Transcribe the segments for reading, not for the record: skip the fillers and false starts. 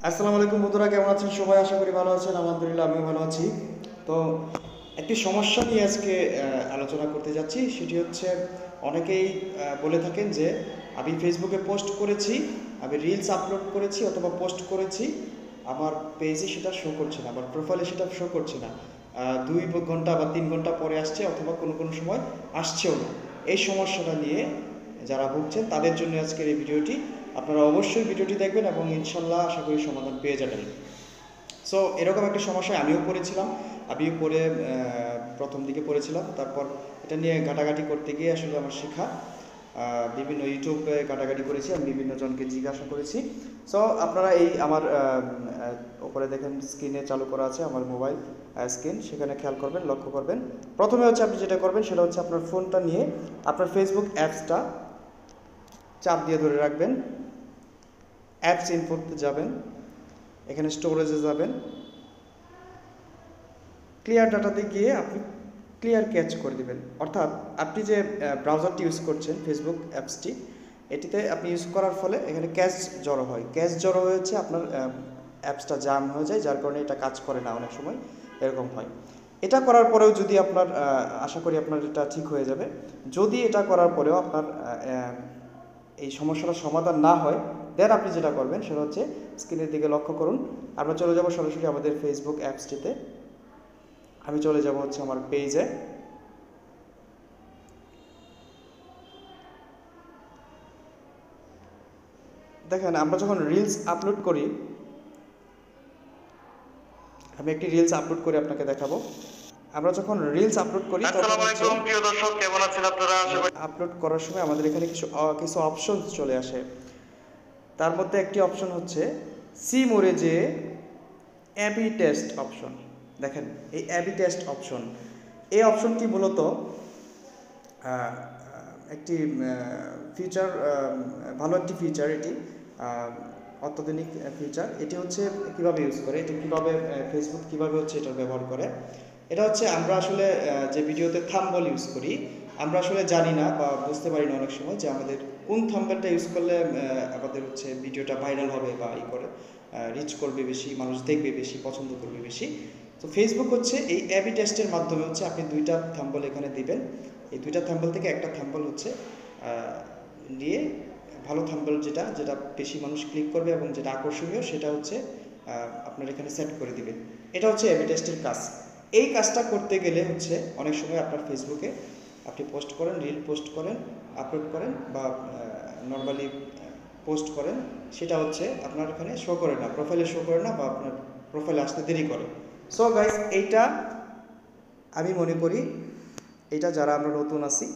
আসসালামু আলাইকুম বন্ধুরা, কেমন আছেন সবাই? আশা করি ভালো আছেন। আলহামদুলিল্লাহ আমিও ভালো আছি। তো একটি সমস্যা নিয়ে আজকে আলোচনা করতে যাচ্ছি। সেটি হচ্ছে অনেকেই বলে থাকেন যে আমি ফেসবুকে পোস্ট করেছি, আমি রিলস আপলোড করেছি অথবা পোস্ট করেছি, আমার পেজে সেটা শো করছে না, আমার প্রোফাইলে সেটা শো করছে না। 2 ঘন্টা বা 3 ঘন্টা পরে আসছে অথবা কোনো কোনো সময় আসছেও না। এই সমস্যাটা নিয়ে যারা ভুগছেন তাদের জন্য আজকের এই ভিডিওটি। আপনারা অবশ্যই ভিডিওটি দেখবেন এবং ইনশাল্লাহ আশা করি সমাধান পেয়ে যাবেন। সো এরকম একটা সমস্যায় আমিও পড়েছিলাম। আমিও পড়ে প্রথম দিকে পড়েছিলাম, তারপর এটা নিয়ে ঘাটাঘাটি করতে গিয়ে আসলে আমার শেখা, বিভিন্ন ইউটিউবে ঘাটাঘাটি করেছি, আমি বিভিন্ন জনকে জিজ্ঞাসা করেছি। সো আপনারা এই আমার ওপরে দেখেন স্ক্রিনে চালু করা আছে আমার মোবাইল স্ক্রিন, সেখানে খেয়াল করবেন, লক্ষ্য করবেন। প্রথমে হচ্ছে আপনি যেটা করবেন সেটা হচ্ছে আপনার ফোনটা নিয়ে আপনার ফেসবুক অ্যাপসটা চাপ দিয়ে ধরে রাখবেন। অ্যাপস ইনফোতে যাবেন, এখানে স্টোরেজে যাবেন, ক্লিয়ার ডাটাতে গিয়ে আপনি ক্লিয়ার ক্যাচ করে দেবেন। অর্থাৎ আপনি যে ব্রাউজারটি ইউজ করছেন ফেসবুক অ্যাপসটি, এটিতে আপনি ইউজ করার ফলে এখানে ক্যাচ জড়ো হয়। ক্যাচ জড়ো হয়েছে, আপনার অ্যাপসটা জাম হয়ে যায়, যার কারণে এটা কাজ করে না, অনেক সময় এরকম হয়। এটা করার পরেও যদি আপনার আশা করি আপনার এটা ঠিক হয়ে যাবে। যদি এটা করার পরেও আপনার এই সমস্যাটার সমাধান না হয়, দেন আপনি যেটা করবেন সেটা হচ্ছে স্ক্রিনের দিকে লক্ষ্য করুন। আমরা চলে যাব সরাসরি আমাদের ফেসবুক অ্যাপসটিতে। আমি চলে যাব হচ্ছে আমার পেজে। দেখেন, আমরা যখন রিলস আপলোড করি, আমি একটি রিলস আপলোড করে আপনাকে দেখাবো। আমরা যখন রিলস আপলোড করি, প্রিয় দর্শক, কেমন আছেন আপনারা? আপলোড করার সময় আমাদের এখানে কিছু অপশন চলে আসে। তার মধ্যে একটি অপশন হচ্ছে সি মোরে যে অ্যাবি টেস্ট অপশন। দেখেন, এই অ্যাবি টেস্ট অপশন, এই অপশনটি মূলত একটি ফিচার, ভালো একটি ফিচার। এটি অত্যাধুনিক ফিচার। এটি হচ্ছে কিভাবে ইউজ করে, এটি কিভাবে ফেসবুক কিভাবে হচ্ছে এটা ব্যবহার করে। এটা হচ্ছে আমরা আসলে যে ভিডিওতে থাম্বনেল ইউজ করি, আমরা আসলে জানি না বা বুঝতে পারি না অনেক সময় যে আমাদের কোন থাম্বনেলটা ইউজ করলে আমাদের হচ্ছে ভিডিওটা ভাইরাল হবে বা করে রিচ করবে বেশি, মানুষ দেখবে বেশি, পছন্দ করবে বেশি। তো ফেসবুক হচ্ছে এই অ্যাবি টেস্টের মাধ্যমে হচ্ছে আপনি 2টা থাম্বনেল এখানে দিবেন। এই 2টা থাম্বনেল থেকে একটা থাম্বনেল হচ্ছে নিয়ে ভালো থাম্বনেল যেটা যেটা বেশি মানুষ ক্লিক করবে এবং যেটা আকর্ষণীয় সেটা হচ্ছে আপনার এখানে সেট করে দিবেন। এটা হচ্ছে অ্যাবি টেস্টের কাজ। এই কাজটা করতে গেলে হচ্ছে অনেক সময় আপনার ফেসবুকে আপনি পোস্ট করেন, রিল পোস্ট করেন, আপলোড করেন বা নর্মালি পোস্ট করেন, সেটা হচ্ছে আপনার এখানে শো করে না, প্রোফাইলে শো করে না বা আপনার প্রোফাইলে আসতে দেরি করে। সো গাইস, এইটা আমি মনে করি এটা যারা আমরা নতুন আছি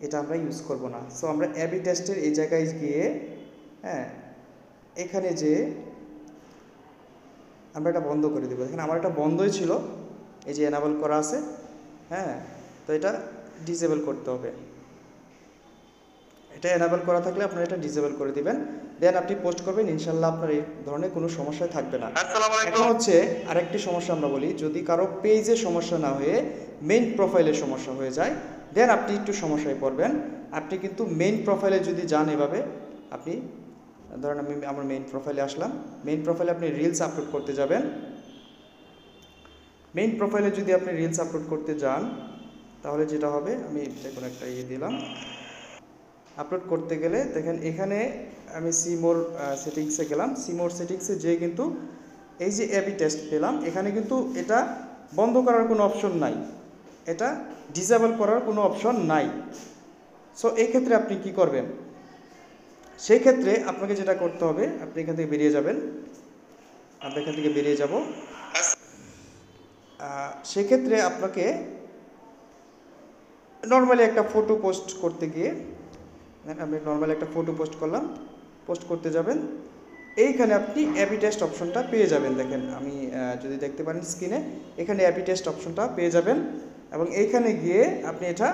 এটা আমরা ইউজ করব না। সো আমরা অ্যাবি টেস্টের এই জায়গায় গিয়ে, হ্যাঁ, এখানে যে আমরা এটা বন্ধ করে দেবো। এখানে আমার এটা বন্ধই ছিল, এই যে এনাবেল করা আছে, হ্যাঁ, তো এটা ডিসেবল করতে হবে। এটা এনাবেল করা থাকলে আপনারা এটা ডিসেবল করে দিবেন, দেন আপনি পোস্ট করবেন, ইনশাল্লাহ আপনার এই ধরনের কোনো সমস্যা থাকবে না। এখন হচ্ছে আরেকটি সমস্যা আমরা বলি, যদি কারো পেজে সমস্যা না হয়ে মেইন প্রোফাইলে সমস্যা হয়ে যায়, দেন আপনি একটু সমস্যায় পড়বেন। আপনি কিন্তু মেইন প্রোফাইলে যদি যান, এভাবে আপনি ধরেন আমি আমার মেইন প্রোফাইলে আসলাম, মেইন প্রোফাইলে আপনি রিলস আপলোড করতে যাবেন। মেইন প্রোফাইলে যদি আপনি রিলস আপলোড করতে যান, তাহলে যেটা হবে, আমি যে কোনো একটা দিলাম, আপলোড করতে গেলে দেখেন এখানে আমি সিমোর সেটিংসে গেলাম। সিমোর সেটিংসে যেয়ে কিন্তু এই যে অ্যাবি টেস্ট পেলাম, এখানে কিন্তু এটা বন্ধ করার কোনো অপশন নাই, এটা ডিসেবল করার কোনো অপশন নাই। সো এই ক্ষেত্রে আপনি কি করবেন? সেই ক্ষেত্রে আপনাকে যেটা করতে হবে, আপনি এখান থেকে বেরিয়ে যাবেন। আমরা এখান থেকে বেরিয়ে যাব। সেক্ষেত্রে আপনাকে নর্মালি একটা ফটো পোস্ট করতে গিয়ে, আমি নর্মালি একটা ফটো পোস্ট করলাম, পোস্ট করতে যাবেন, এইখানে আপনি অ্যাবি টেস্ট অপশনটা পেয়ে যাবেন। দেখেন, আমি যদি দেখতে পারেন স্ক্রিনে, এখানে অ্যাবি টেস্ট অপশনটা পেয়ে যাবেন এবং এইখানে গিয়ে আপনি এটা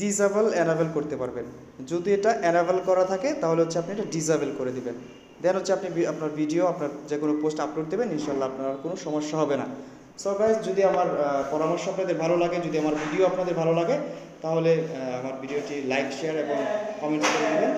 ডিসেবল এনাবেল করতে পারবেন। যদি এটা এনাবেল করা থাকে তাহলে হচ্ছে আপনি এটা ডিসেবল করে দিবেন, দেন হচ্ছে আপনি আপনার ভিডিও, আপনার যে কোনো পোস্ট আপলোড দেবেন, ইনশাল্লাহ আপনার কোনো সমস্যা হবে না। সো গাইস, যদি আমার পরামর্শ আপনাদের ভালো লাগে, যদি আমার ভিডিও আপনাদের ভালো লাগে, তাহলে আমার ভিডিওটি লাইক, শেয়ার এবং কমেন্ট করে দেবেন।